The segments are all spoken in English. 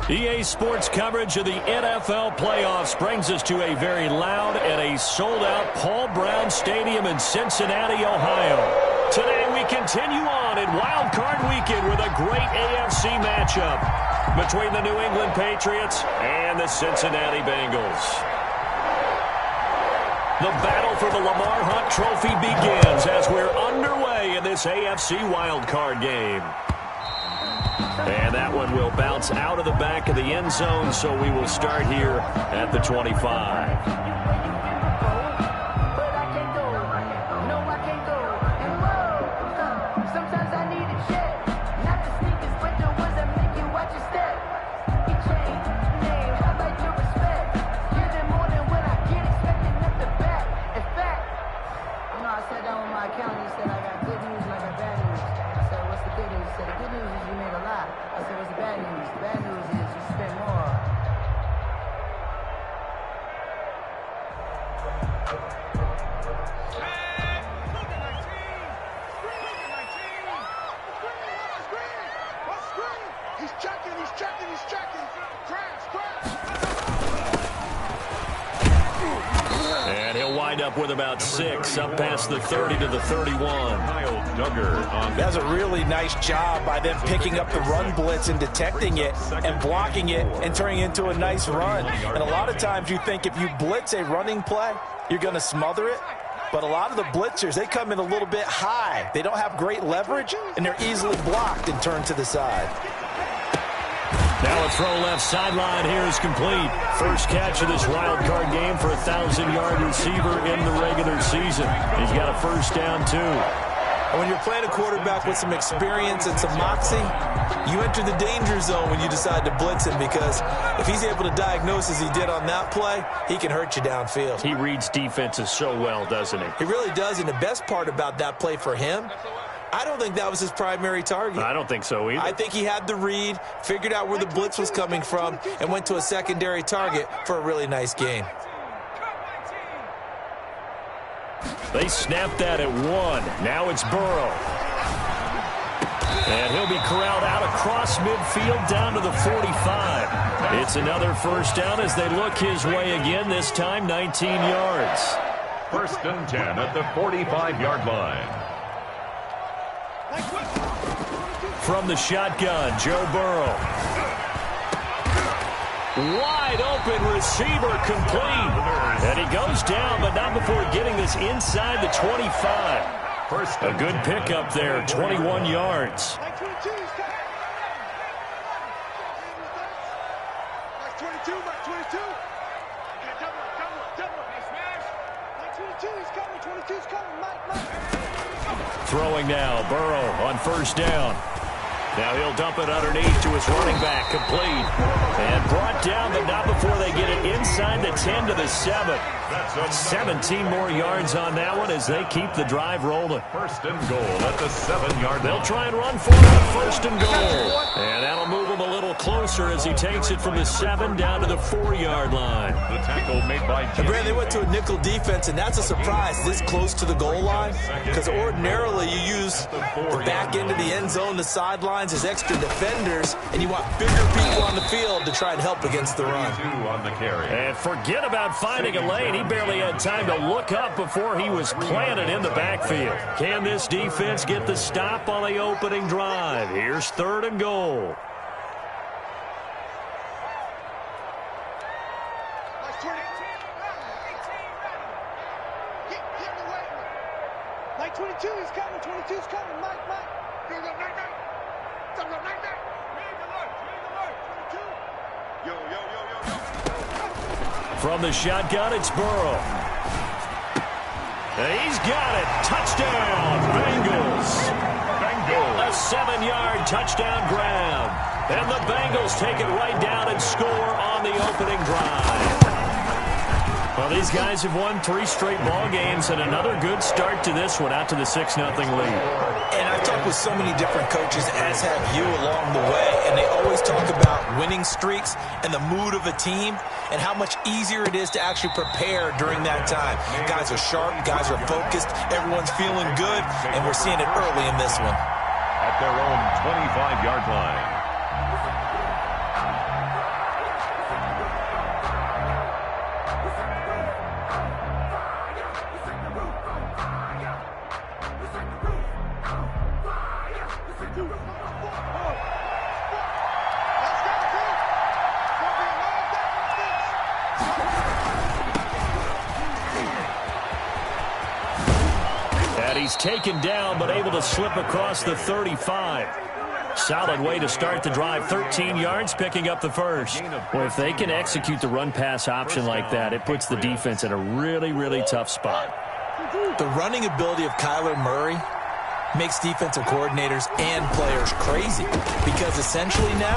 EA Sports coverage of the NFL playoffs brings us to a very loud and a sold-out Paul Brown Stadium in Cincinnati, Ohio. Today we continue on in Wild Card Weekend with a great AFC matchup between the New England Patriots and the Cincinnati Bengals. The battle for the Lamar Hunt Trophy begins as we're underway in this AFC Wild Card game. And that one will bounce out of the back of the end zone, so we will start here at the 25. With about 6 up past the 30 to the 31. That's a really nice job by them picking up the run blitz and detecting it and blocking it and turning it into a nice run. And a lot of times you think if you blitz a running play, you're going to smother it. But a lot of the blitzers, they come in a little bit high. They don't have great leverage, and they're easily blocked and turned to the side. Now a throw left sideline here is complete. First catch of this wild card game for a 1,000-yard receiver in the regular season. He's got a first down, too. And when you're playing a quarterback with some experience and some moxie, you enter the danger zone when you decide to blitz him, because if he's able to diagnose as he did on that play, he can hurt you downfield. He reads defenses so well, doesn't he? He really does, and the best part about that play for him, I don't think that was his primary target. I don't think so either. I think he had the read, figured out where the blitz was coming from, and went to a secondary target for a really nice gain. They snapped that at 1. Now it's Burrow. And he'll be corralled out across midfield down to the 45. It's another first down as they look his way again, this time 19 yards. First and 10 at the 45-yard line. From the shotgun, Joe Burrow. Wide open receiver complete. And he goes down, but not before getting this inside the 25. First, a good pickup there, 21 yards. Throwing now, Burrow on first down. Now he'll dump it underneath to his running back, complete. And brought down, but not before they get it inside the 10 to the 7. 17 more yards on that one as they keep the drive rolling. First and goal at the 7-yard line. They'll try and run for it on first and goal. And that'll move him a little closer as he takes it from the 7 down to the 4-yard line. The tackle made by Brad, they went to a nickel defense, and that's a surprise this close to the goal line, because ordinarily you use the back end of the end zone, the sidelines as extra defenders, and you want bigger people on the field to try and help against the run. On the carry. And forget about finding a lane. He barely had time to look up before he was planted in the backfield. Can this defense get the stop on the opening drive? Here's third and goal. Mike 22 is coming. 22 is coming. Mike. Here we go. Night. Yo. From the shotgun, it's Burrow. And he's got it. Touchdown, Bengals. A 7-yard touchdown grab. And the Bengals take it right down and score on the opening drive. Well, these guys have won 3 straight ball games, and another good start to this one, out to the 6-0 lead. And I've talked with so many different coaches, as have you, along the way, and they always talk about winning streaks and the mood of a team and how much easier it is to actually prepare during that time. Guys are sharp, guys are focused, everyone's feeling good, and we're seeing it early in this one. At their own 25-yard line. he's taken down but able to slip across the 35. Solid way to start the drive. 13 yards, picking up the first. Well, if they can execute the run-pass option like that, it puts the defense in a really, really tough spot. The running ability of Kyler Murray makes defensive coordinators and players crazy because essentially now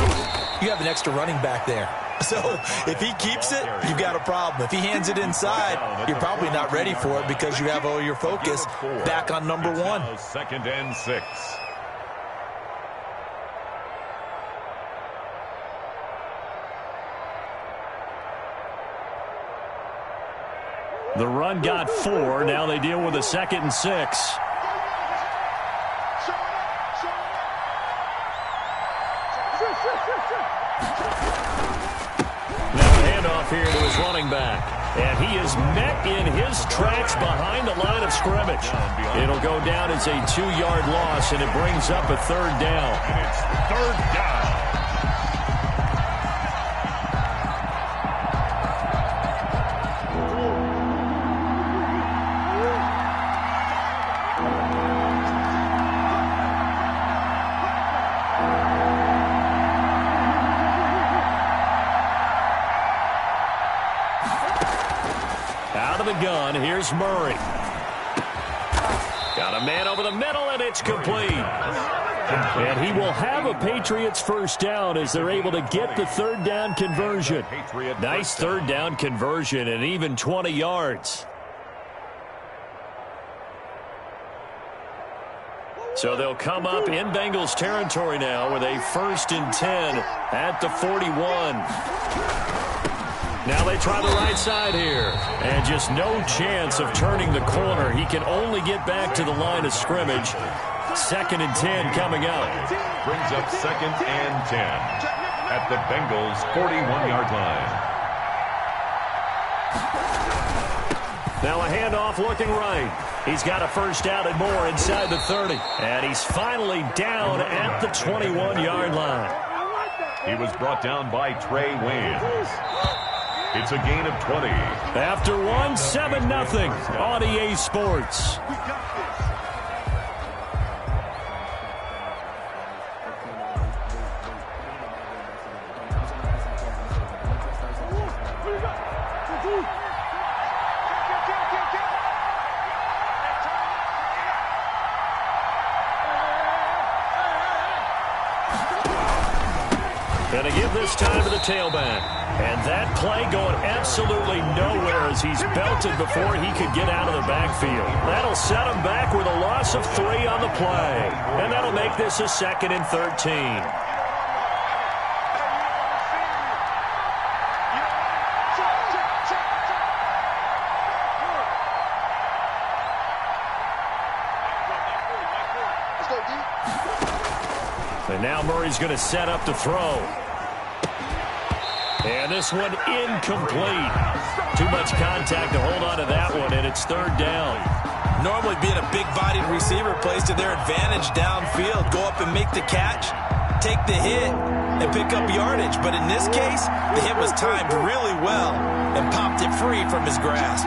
you have an extra running back there. So if he keeps it, you've got a problem. If he hands it inside, you're probably not ready for it because you have all your focus back on number one. 2nd and 6. The run got 4. Now they deal with a 2nd and 6. Here to his running back. And he is met in his tracks behind the line of scrimmage. It'll go down as a 2-yard loss, and it brings up a 3rd down. And it's 3rd down. Gun. Here's Murray. Got a man over the middle, and it's complete. And he will have a Patriots first down as they're able to get the 3rd down conversion. Nice 3rd down conversion and even 20 yards. So they'll come up in Bengals territory now with a 1st and 10 at the 41. Now they try the right side here. And just no chance of turning the corner. He can only get back to the line of scrimmage. 2nd and 10 coming up. Brings up 2nd and 10 at the Bengals 41-yard line. Now a handoff looking right. He's got a first down and more inside the 30. And he's finally down at the 21-yard line. He was brought down by Trey Waynes. It's a gain of 20. After 1, 7-0 on EA Sports. And to give this time to the tailback. And that play going absolutely nowhere as he's belted before he could get out of the backfield. That'll set him back with a loss of 3 on the play. And that'll make this a 2nd and 13. And now Murray's going to set up to throw. And this one incomplete. Too much contact to hold on to that one, and it's 3rd down. Normally being a big-bodied receiver plays to their advantage downfield. Go up and make the catch, take the hit, and pick up yardage. But in this case, the hit was timed really well and popped it free from his grasp.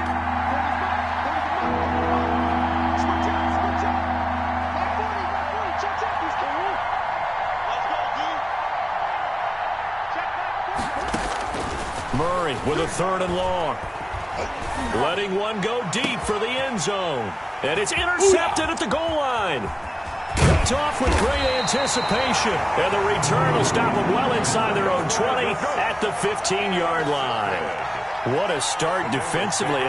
Murray with a 3rd and long. Letting one go deep for the end zone. And it's intercepted at the goal line. Picked off with great anticipation. And the return will stop them well inside their own 20 at the 15-yard line. What a start defensively.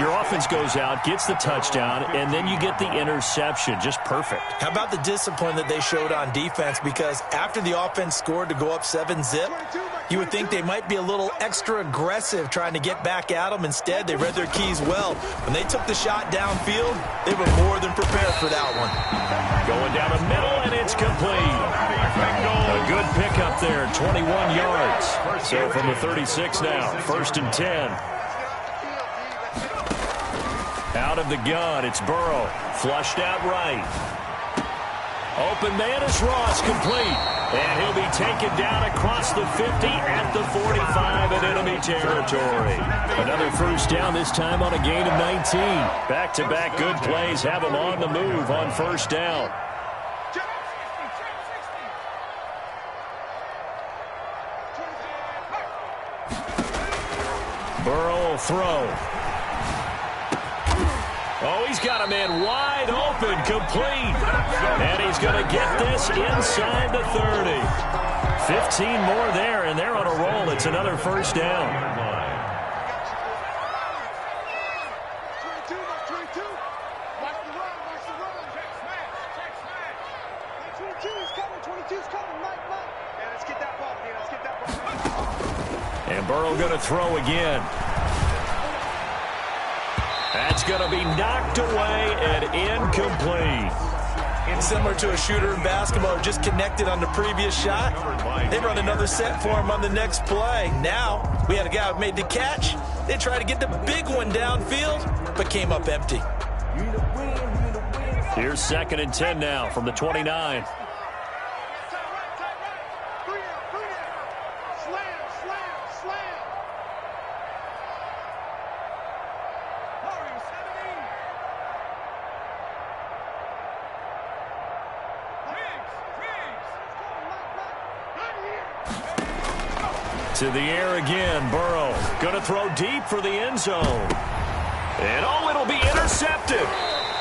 Your offense goes out, gets the touchdown, and then you get the interception. Just perfect. How about the discipline that they showed on defense? Because after the offense scored to go up 7-zip, you would think they might be a little extra aggressive trying to get back at them. Instead, they read their keys well. When they took the shot downfield, they were more than prepared for that one. Going down the middle, and it's complete. A good pickup there, 21 yards. So from the 36 now, 1st and 10. Out of the gun, it's Burrow. Flushed out right. Open man is Ross, complete. And he'll be taken down across the 50 at the 45 in enemy territory. Another first down, this time on a gain of 19. Back-to-back good plays have him on the move on first down. Burrow will throw. Oh, he's got a man wide open, complete. And he's going to get this inside the 30. 15 more there, and they're on a roll. It's another first down. 22, 22. Watch the run, watch the run. Check smash. 22 is coming, 22 is coming. Mike. Yeah, let's get that ball, man. Let's get that ball. And Burrow going to throw again. That's going to be knocked away and incomplete. Similar to a shooter in basketball, just connected on the previous shot. They run another set for him on the next play. Now, we had a guy who made the catch. They tried to get the big one downfield, but came up empty. Here's 2nd and 10 now from the 29. To the air again, Burrow. Going to throw deep for the end zone. And, oh, it'll be intercepted.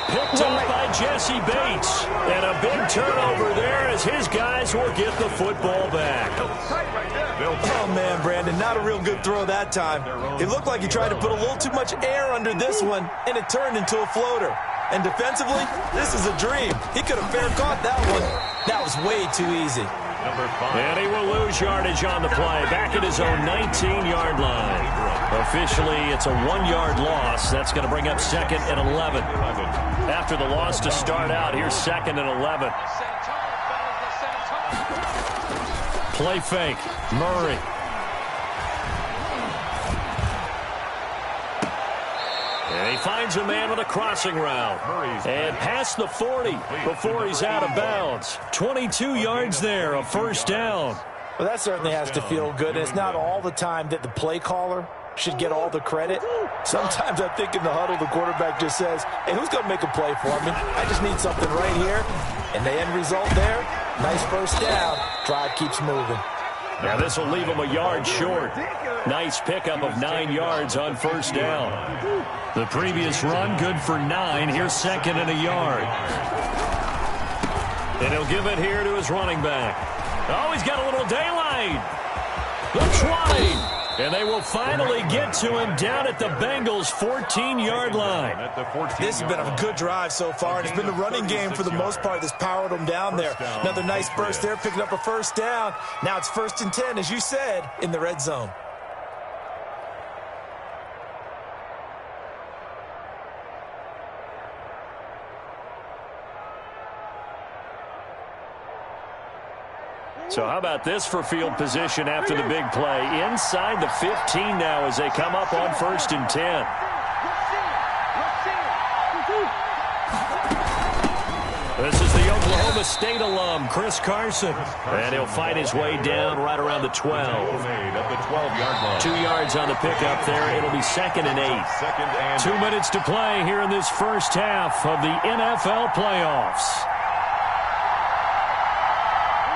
Picked up by Jesse Bates. And a big turnover there as his guys will get the football back. Oh, man, Brandon, not a real good throw that time. It looked like he tried to put a little too much air under this one, and it turned into a floater. And defensively, this is a dream. He could have fair caught that one. That was way too easy. And he will lose yardage on the play. Back at his own 19-yard line. Officially, it's a 1-yard loss. That's going to bring up 2nd and 11. After the loss to start out, here's 2nd and 11. Play fake. Murray. And he finds a man with a crossing route. And past the 40 before he's out of bounds. 22 yards there, a first down. Well, that certainly has to feel good. And it's not all the time that the play caller should get all the credit. Sometimes I think in the huddle, the quarterback just says, hey, who's going to make a play for me? I just need something right here. And the end result there, nice first down. Drive keeps moving. Now this will leave him a yard short. Nice pickup of 9 yards on first down. The previous run, good for 9. Here's 2nd and a yard. And he'll give it here to his running back. Oh, he's got a little daylight. The 20. And they will finally get to him down at the Bengals' 14-yard line. This has been a good drive so far, and it's been the running game for the most part that's powered them down there. Another nice burst there, picking up a first down. Now it's 1st and 10, as you said, in the red zone. So how about this for field position after the big play? Inside the 15 now as they come up on 1st and 10. This is the Oklahoma State alum, Chris Carson. And he'll fight his way down right around the 12. At the 12-yard line. 2 yards on the pickup there. It'll be 2nd and 8. 2 minutes to play here in this first half of the NFL playoffs.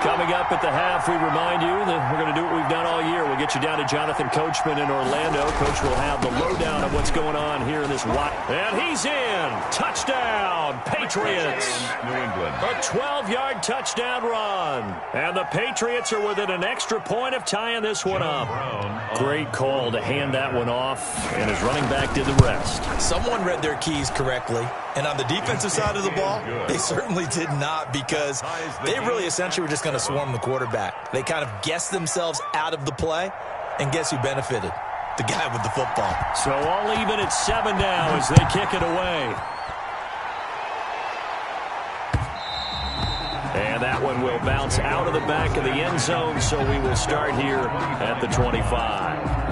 Coming up at the half, we remind you that we're going to do what we've done all year. We'll get you down to Jonathan Coachman in Orlando. Coach will have the lowdown of what's going on here in this wild. And he's in. Touchdown, Patriots. New England. A 12-yard touchdown run. And the Patriots are within an extra point of tying this one up. Great call to hand that one off, and his running back did the rest. Someone read their keys correctly. And on the defensive side of the ball, they certainly did not, because they really essentially were just going to swarm the quarterback. They kind of guessed themselves out of the play, and guess who benefited? The guy with the football. So all even at 7 now as they kick it away. And that one will bounce out of the back of the end zone, so we will start here at the 25.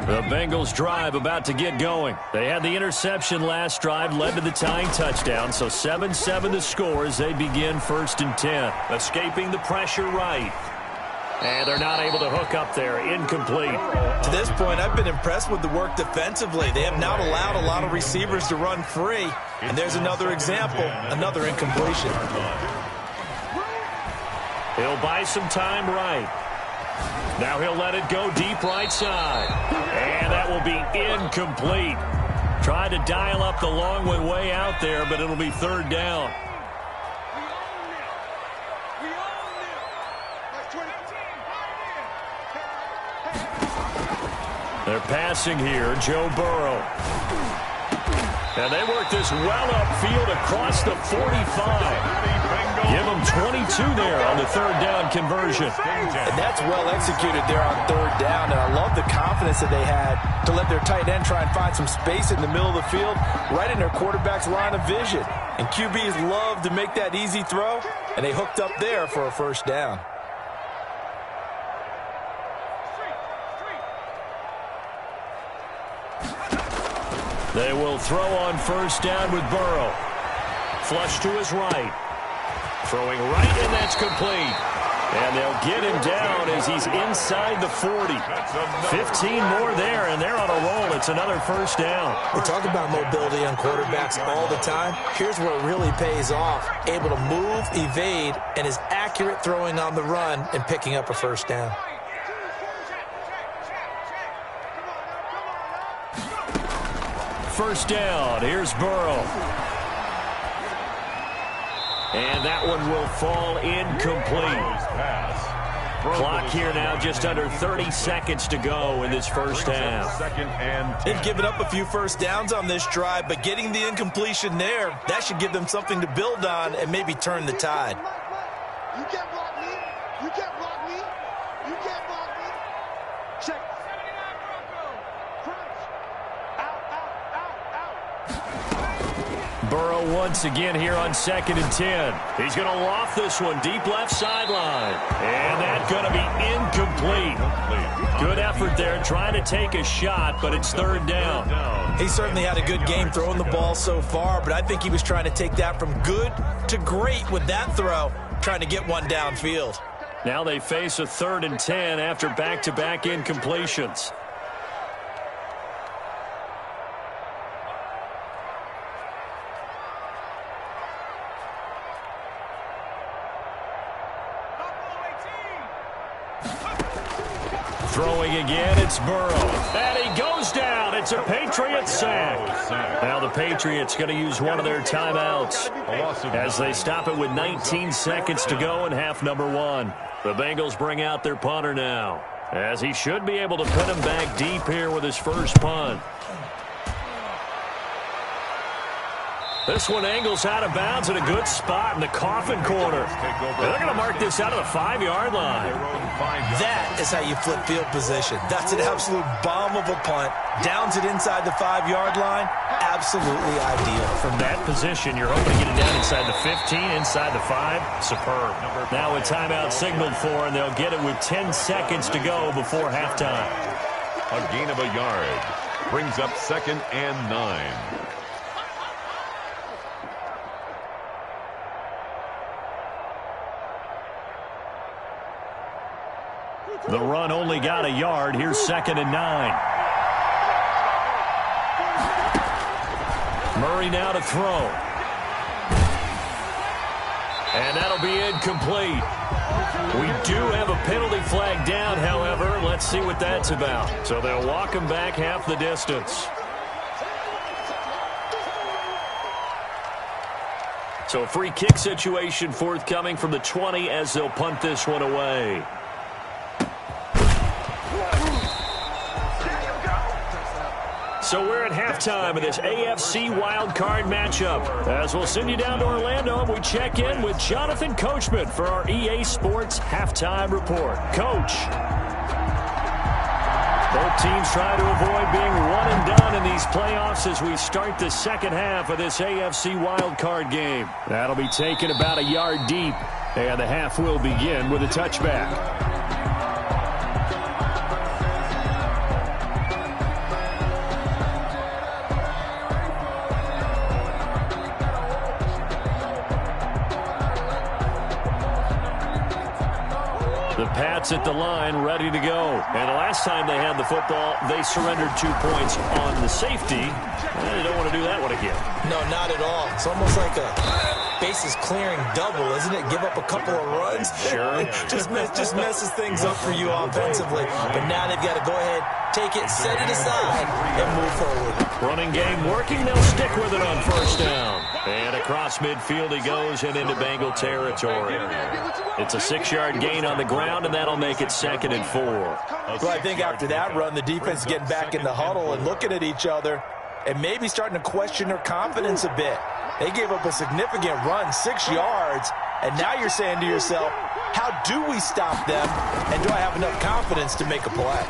The Bengals drive about to get going. They had the interception last drive, led to the tying touchdown, so 7-7 the score as they begin 1st and 10. Escaping the pressure right. And they're not able to hook up there. Incomplete. To this point, I've been impressed with the work defensively. They have not allowed a lot of receivers to run free. And there's another example, another incompletion. He'll buy some time right. Now he'll let it go deep right side. And that will be incomplete. Tried to dial up the long one way out there, but it'll be 3rd down. They're passing here, Joe Burrow. And they work this well upfield across the 45. Give them 22 there on the 3rd down conversion. And that's well executed there on 3rd down. And I love the confidence that they had to let their tight end try and find some space in the middle of the field, right in their quarterback's line of vision. And QBs love to make that easy throw, and they hooked up there for a 1st down. They will throw on 1st down with Burrow. Flush to his right. Throwing right, and that's complete. And they'll get him down as he's inside the 40. 15 more there, and they're on a roll. It's another 1st down. We talk about mobility on quarterbacks all the time. Here's where it really pays off. Able to move, evade, and is accurate throwing on the run and picking up a 1st down. First down. Here's Burrow. And that one will fall incomplete. Clock here now just under 30 seconds to go in this 1st half. They've given up a few 1st downs on this drive, but getting the incompletion there, that should give them something to build on and maybe turn the tide. You can't block me. You can't block me. You can't block me. Check. Burrow once again here on 2nd and 10. He's going to loft this one deep left sideline. And that's going to be incomplete. Good effort there trying to take a shot, but it's 3rd down. He certainly had a good game throwing the ball so far, but I think he was trying to take that from good to great with that throw, trying to get one downfield. Now they face a 3rd and 10 after back-to-back incompletions. Throwing again, it's Burrow. And he goes down. It's a Patriots sack. Now the Patriots going to use one of their timeouts as they stop it with 19 seconds to go in half number 1. The Bengals bring out their punter now, as he should be able to put him back deep here with his first punt. This one angles out of bounds in a good spot in the coffin corner. They're going to mark this out of the 5-yard line. That is how you flip field position. That's an absolute bomb of a punt. Downs it inside the 5-yard line. Absolutely ideal. From that position, you're hoping to get it down inside the 15, inside the 5. Superb. Now a timeout signaled for, and they'll get it with 10 seconds to go before halftime. A gain of a yard brings up 2nd and 9. The run only got a yard. Here's 2nd and 9. Murray now to throw. And that'll be incomplete. We do have a penalty flag down, however. Let's see what that's about. So they'll walk him back half the distance. So a free kick situation forthcoming from the 20 as they'll punt this one away. So we're at halftime of this AFC wildcard matchup. As we'll send you down to Orlando, and we check in with Jonathan Coachman for our EA Sports Halftime Report. Coach. Both teams try to avoid being one and done in these playoffs as we start the 2nd half of this AFC wildcard game. That'll be taken about a yard deep, and the half will begin with a touchback. The Pats at the line, ready to go. And the last time they had the football, they surrendered 2 points on the safety. They don't want to do that one again. No, not at all. It's almost like a bases clearing double, isn't it? Give up a couple of runs. Sure. just messes things up for you offensively. But now they've got to go ahead, take it, set it aside, and move forward. Running game working. They'll stick with it on first down. And across midfield he goes and into Bengal territory. It's a 6-yard gain on the ground, and that'll make it 2nd and 4. Well, I think after that run, the defense is getting back in the huddle and looking at each other and maybe starting to question their confidence a bit. They gave up a significant run, 6 yards, and now you're saying to yourself, how do we stop them, and do I have enough confidence to make a play?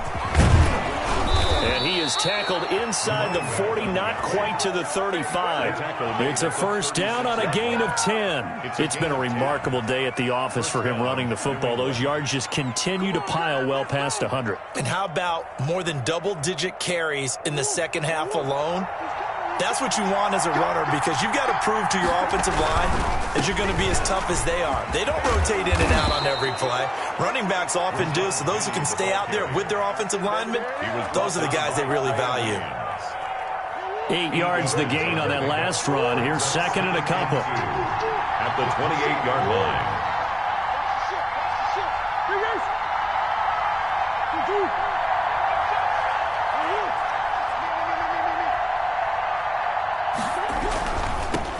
And he is tackled inside the 40, not quite to the 35. It's a first down on a gain of 10. It's been a remarkable day at the office for him running the football. Those yards just continue to pile well past 100. And how about more than double-digit carries in the second half alone? That's what you want as a runner, because you've got to prove to your offensive line that you're going to be as tough as they are. They don't rotate in and out on every play. Running backs often do, so those who can stay out there with their offensive linemen, those are the guys they really value. 8 yards the gain on that last run. Here's 2nd and a couple. At the 28-yard line.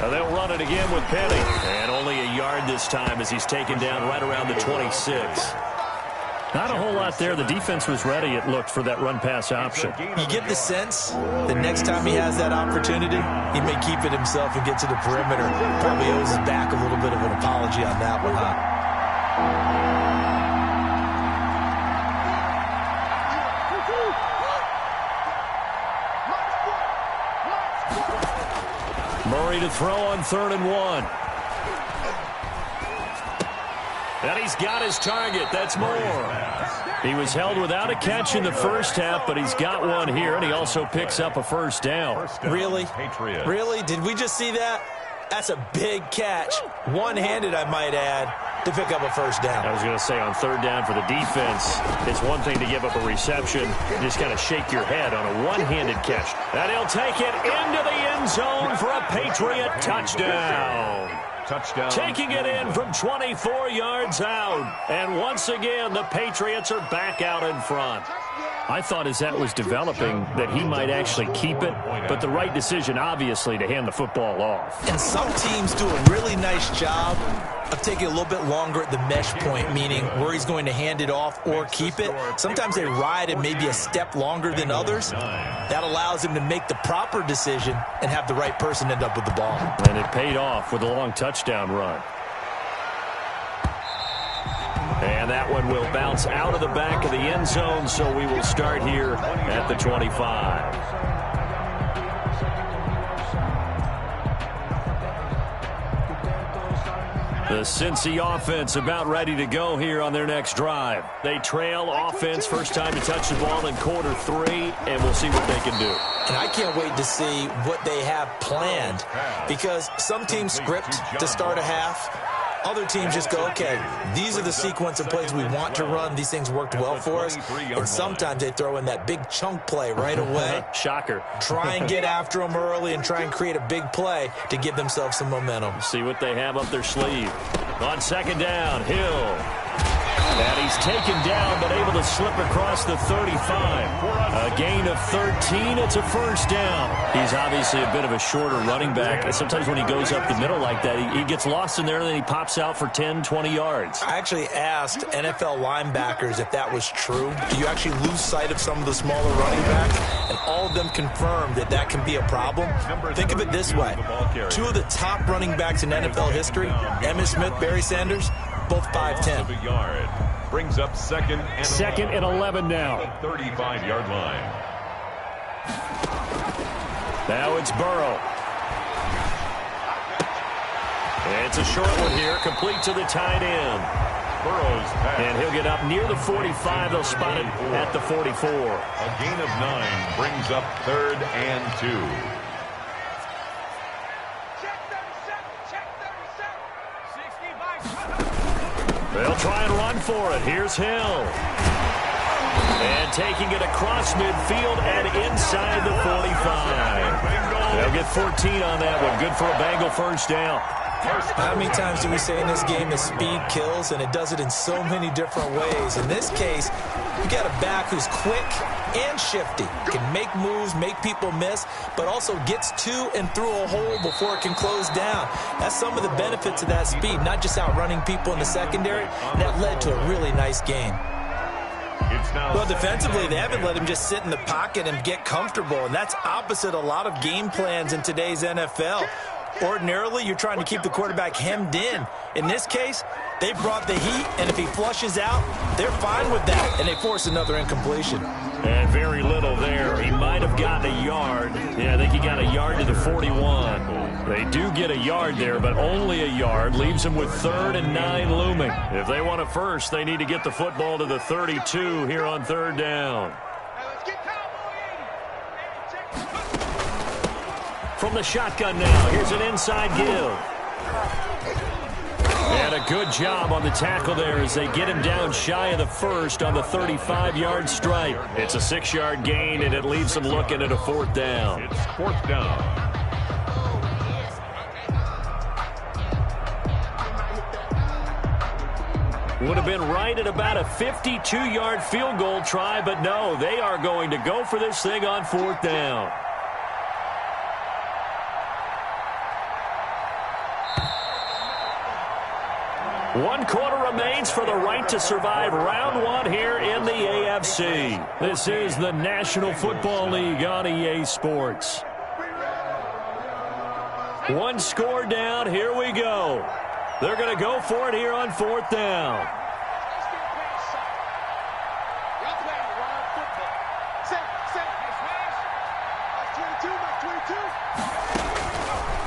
Now they'll run it again with Penny. And only a yard this time as he's taken down right around the 26. Not a whole lot there. The defense was ready, it looked, for that run-pass option. You get the sense that next time he has that opportunity, he may keep it himself and get to the perimeter. Probably owes his back a little bit of an apology on that one, huh? Murray to throw on 3rd and 1. And he's got his target. That's Moore. He was held without a catch in the first half, but he's got one here, and he also picks up a first down. Really? Really? Did we just see that? That's a big catch. One-handed, I might add, to pick up a first down. I was going to say, on 3rd down for the defense, it's one thing to give up a reception. Just kind of shake your head on a one-handed catch. And he'll take it into the end zone for a Patriot touchdown. Taking it in from 24 yards out. And once again, the Patriots are back out in front. I thought as that was developing that he might actually keep it, but the right decision, obviously, to hand the football off. And some teams do a really nice job of taking a little bit longer at the mesh point, meaning where he's going to hand it off or keep it. Sometimes they ride it maybe a step longer than others. That allows him to make the proper decision and have the right person end up with the ball. And it paid off with a long touchdown run. And that one will bounce out of the back of the end zone, so we will start here at the 25. The Cincy offense about ready to go here on their next drive. They trail offense, first time to touch the ball in quarter 3, and we'll see what they can do. And I can't wait to see what they have planned, because some teams script to start a half. Other teams just go, okay, these are the sequence of plays we want to run. These things worked well for us. And sometimes they throw in that big chunk play right away. Shocker. Try and get after them early and try and create a big play to give themselves some momentum. See what they have up their sleeve. On 2nd down, Hill. And he's taken down, but able to slip across the 35. A gain of 13. It's a first down. He's obviously a bit of a shorter running back. And sometimes when he goes up the middle like that, he gets lost in there, and then he pops out for 10, 20 yards. I actually asked NFL linebackers if that was true. Do you actually lose sight of some of the smaller running backs? And all of them confirmed that that can be a problem. Think of it this way. 2 of the top running backs in NFL history, Emmitt Smith, Barry Sanders, both 5'10". Brings up 2nd and 11 now. 35-yard line. Now it's Burrow. It's a short one here, complete to the tight end. Burrow's pass. And he'll get up near the 45. They'll spot it at the 44. A gain of 9 brings up 3rd and 2. They'll try and run for it. Here's Hill. And taking it across midfield and inside the 45. They'll get 14 on that one. Good for a Bengal first down. How many times do we say in this game that speed kills, and it does it in so many different ways? In this case, you got a back who's quick and shifty, can make moves, make people miss, but also gets to and through a hole before it can close down. That's some of the benefits of that speed, not just outrunning people in the secondary. And that led to a really nice game. Well, defensively, they haven't let him just sit in the pocket and get comfortable, and that's opposite a lot of game plans in today's NFL. Ordinarily, you're trying to keep the quarterback hemmed in. In this case, they brought the heat, and if he flushes out, they're fine with that, and they force another incompletion. And very little there. He might have gotten a yard. Yeah, I think he got a yard to the 41. They do get a yard there, but only a yard. Leaves them with 3rd and 9 looming. If they want it first, they need to get the football to the 32 here on 3rd down. From the shotgun now, here's an inside give. And a good job on the tackle there as they get him down shy of the first on the 35-yard strike. It's a 6-yard gain, and it leaves them looking at a 4th down. It's 4th down. Would have been right at about a 52-yard field goal try, but no, they are going to go for this thing on 4th down. One quarter remains for the right to survive round 1 here in the AFC. This is the National Football League on EA Sports. 1 score down. Here we go. They're going to go for it here on 4th down.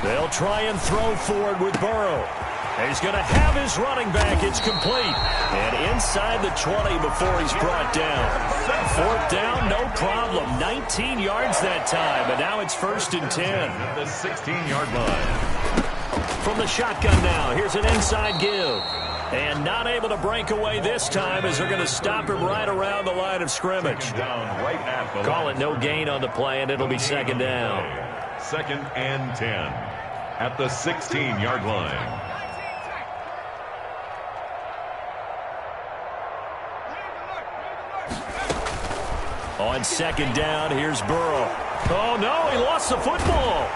They'll try and throw forward with Burrow. He's going to have his running back. It's complete. And inside the 20 before he's brought down. 4th down, no problem. 19 yards that time, but now it's 1st and 10. At the 16-yard line. From the shotgun now, here's an inside give. And not able to break away this time as they're going to stop him right around the line of scrimmage. Down right at the Call it no gain on the play, and it'll be 2nd down. 2nd and 10 at the 16-yard line. On 2nd down, here's Burrow. Oh, no, he lost the football.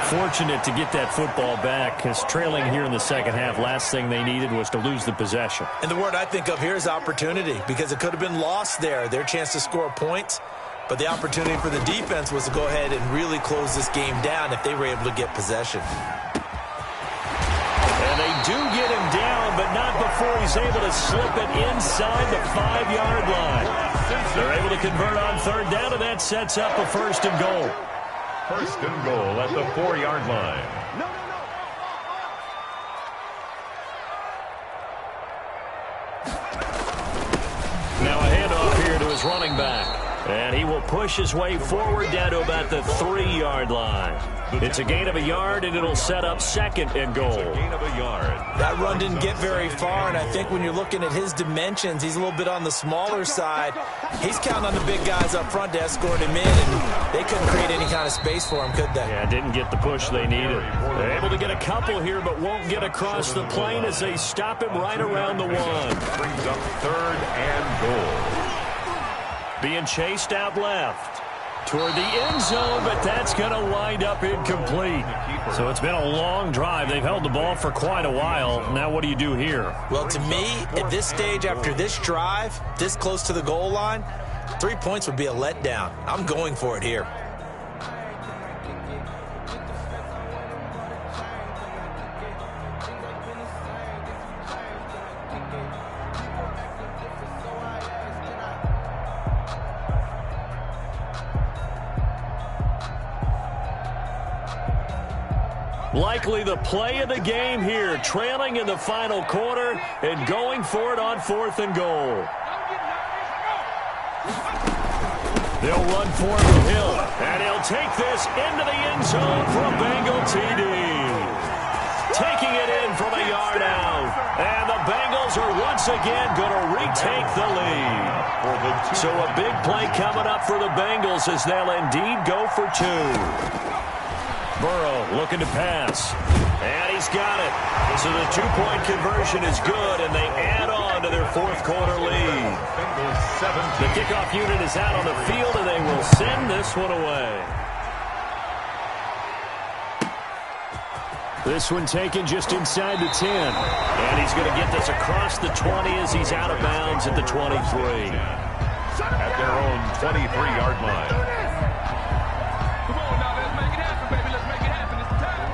Fortunate to get that football back, because trailing here in the second half, last thing they needed was to lose the possession. And the word I think of here is opportunity, because it could have been lost there, their chance to score points. But the opportunity for the defense was to go ahead and really close this game down if they were able to get possession. And they do get him down, but not before he's able to slip it inside the 5-yard line. They're able to convert on 3rd down, and that sets up a 1st and goal. 1st and goal at the 4-yard line. Now a handoff here to his running back. And he will push his way forward down to about the 3-yard line. It's a gain of a yard, and it'll set up 2nd and goal. Gain of a yard. That run didn't get very far, and I think when you're looking at his dimensions, he's a little bit on the smaller side. He's counting on the big guys up front to escort him in, and they couldn't create any kind of space for him, could they? Yeah, didn't get the push they needed. They're able to get a couple here, but won't get across the plane as they stop him right around the 1. Brings up 3rd and goal. Being chased out left toward the end zone, but that's going to wind up incomplete. So it's been a long drive. They've held the ball for quite a while. Now what do you do here? Well, to me, at this stage, after this drive, this close to the goal line, 3 points would be a letdown. I'm going for it here. Likely the play of the game here, trailing in the final quarter and going for it on 4th and goal. They'll run for it with Hill, and he'll take this into the end zone for a Bengal TD. Taking it in in from a yard out. And the Bengals are once again going to retake the lead. So a big play coming up for the Bengals as they'll indeed go for two. Burrow looking to pass. And he's got it. So the two-point conversion is good, and they add on to their fourth quarter lead. The kickoff unit is out on the field, and they will send this one away. This one taken just inside the 10. And he's going to get this across the 20 as he's out of bounds at the 23. At their own 23-yard line. Come on now, let's make it happen, baby. Let's make it happen. It's time.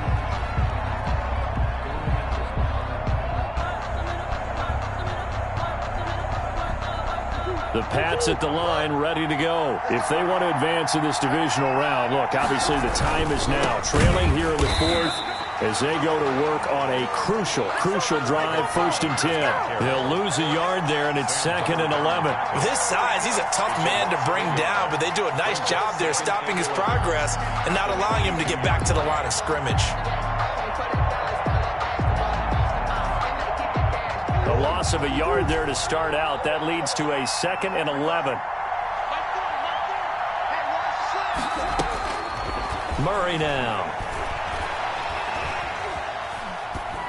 The Pats at the line, ready to go. If they want to advance in this divisional round, look, obviously the time is now. Trailing here in the fourth as they go to work on a crucial drive, 1st and 10. They'll lose a yard there, and it's 2nd and 11. With his size, he's a tough man to bring down, but they do a nice job there stopping his progress and not allowing him to get back to the line of scrimmage. The loss of a yard there to start out. That leads to a 2nd and 11. Murray now.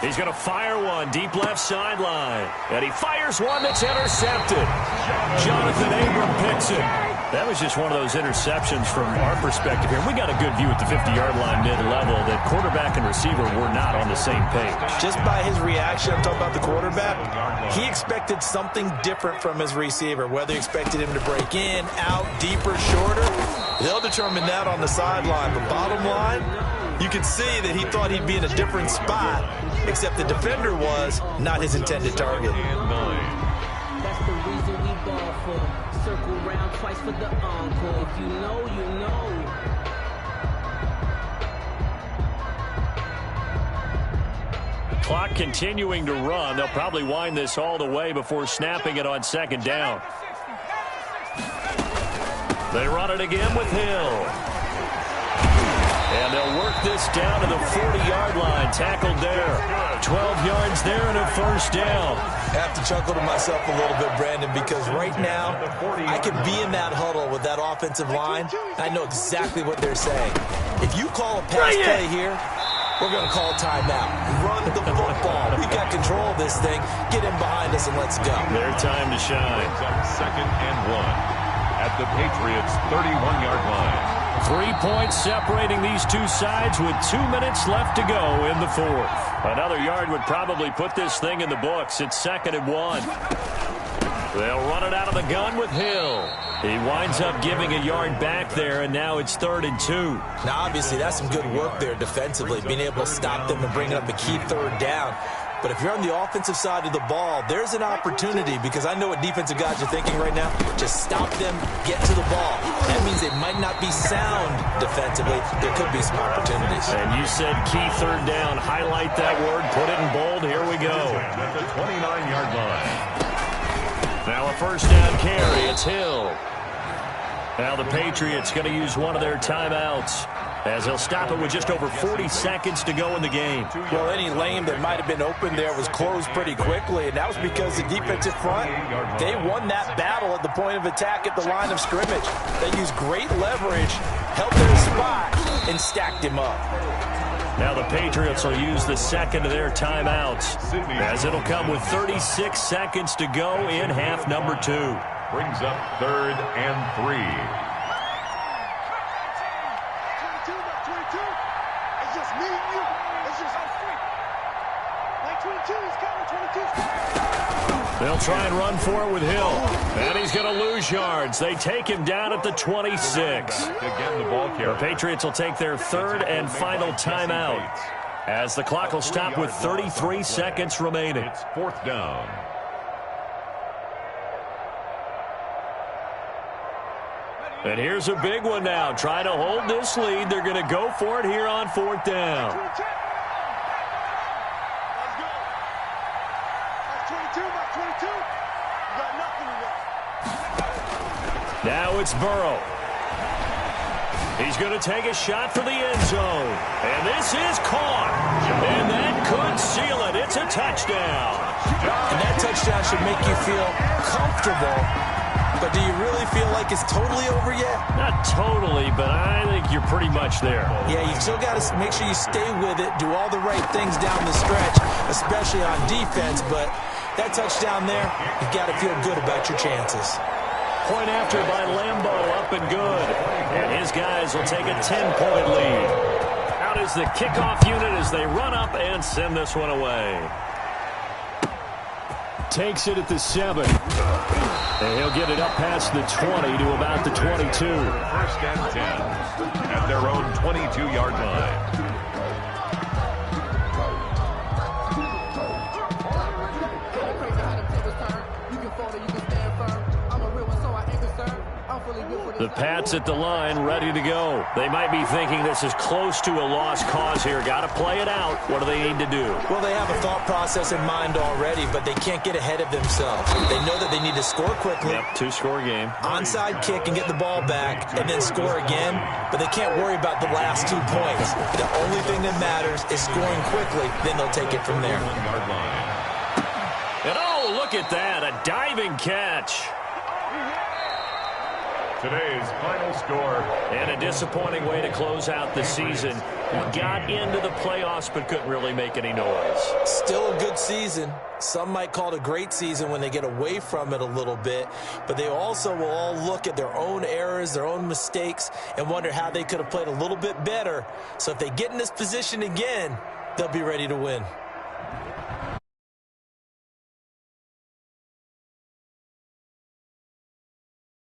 He's going to fire one deep left sideline. And he fires one that's intercepted. Jonathan Abram picks it. That was just one of those interceptions from our perspective here. We got a good view at the 50-yard line mid-level that quarterback and receiver were not on the same page. Just by his reaction, I'm talking about the quarterback, he expected something different from his receiver. Whether he expected him to break in, out, deeper, shorter, they'll determine that on the sideline. But bottom line, you could see that he thought he'd be in a different spot, except the defender was not his intended target. That's the reason we ball for. Circle round twice for the encore. If you know, you know. Clock continuing to run. They'll probably wind this all the way before snapping it on 2nd down. They run it again with Hill. And they'll work this down to the 40-yard line. Tackled there. 12 yards there and a 1st down. I have to chuckle to myself a little bit, Brandon, because right now I could be in that huddle with that offensive line. I know exactly what they're saying. If you call a pass play here, we're going to call timeout. Run the football. We've got control of this thing. Get in behind us and let's go. Their time to shine. 2nd and 1 at the Patriots' 31-yard line. 3 points separating these two sides with 2 minutes left to go in the fourth. Another yard would probably put this thing in the books. It's 2nd and 1. They'll run it out of the gun with Hill. He winds up giving a yard back there, and now it's 3rd and 2. Now, obviously, that's some good work there defensively, being able to stop them and bring up a key 3rd down. But if you're on the offensive side of the ball, there's an opportunity, because I know what defensive guys are thinking right now. Just stop them, get to the ball. That means they might not be sound defensively. There could be some opportunities. And you said key 3rd down. Highlight that word. Put it in bold. Here we go. At the 29-yard line. Now a 1st down carry. It's Hill. Now the Patriots going to use one of their timeouts, as they'll stop it with just over 40 seconds to go in the game. Well, any lane that might have been open there was closed pretty quickly, and that was because the defensive front, they won that battle at the point of attack at the line of scrimmage. They used great leverage, held their spot, and stacked him up. Now the Patriots will use the 2nd of their timeouts, as it'll come with 36 seconds to go in half number 2. Brings up 3rd and 3. They'll try and run for it with Hill. And he's going to lose yards. They take him down at the 26. Again, the ball carrier. The Patriots will take their 3rd and final timeout, as the clock will stop with 33 seconds remaining. It's 4th down. And here's a big one now. Trying to hold this lead. They're going to go for it here on 4th down. Now it's Burrow. He's going to take a shot for the end zone. And this is caught. And that could seal it. It's a touchdown. And that touchdown should make you feel comfortable. But do you really feel like it's totally over yet? Not totally, but I think you're pretty much there. Yeah, you still got to make sure you stay with it, do all the right things down the stretch, especially on defense. But that touchdown there, you've got to feel good about your chances. Point after by Lambo, up and good. And his guys will take a 10-point lead. Out is the kickoff unit as they run up and send this one away. Takes it at the 7. And he'll get it up past the 20 to about the 22. 1st and 10 at their own 22-yard line. The Pats at the line, ready to go. They might be thinking this is close to a lost cause here. Got to play it out. What do they need to do? Well, they have a thought process in mind already, but they can't get ahead of themselves. They know that they need to score quickly. Yep, 2-score game. Onside kick and get the ball back and then score again, but they can't worry about the last 2 points. The only thing that matters is scoring quickly, then they'll take it from there. And oh, look at that, a diving catch. Today's final score. And a disappointing way to close out the season. Got into the playoffs but couldn't really make any noise. Still a good season. Some might call it a great season when they get away from it a little bit, but they also will all look at their own errors, their own mistakes, and wonder how they could have played a little bit better. So if they get in this position again, they'll be ready to win.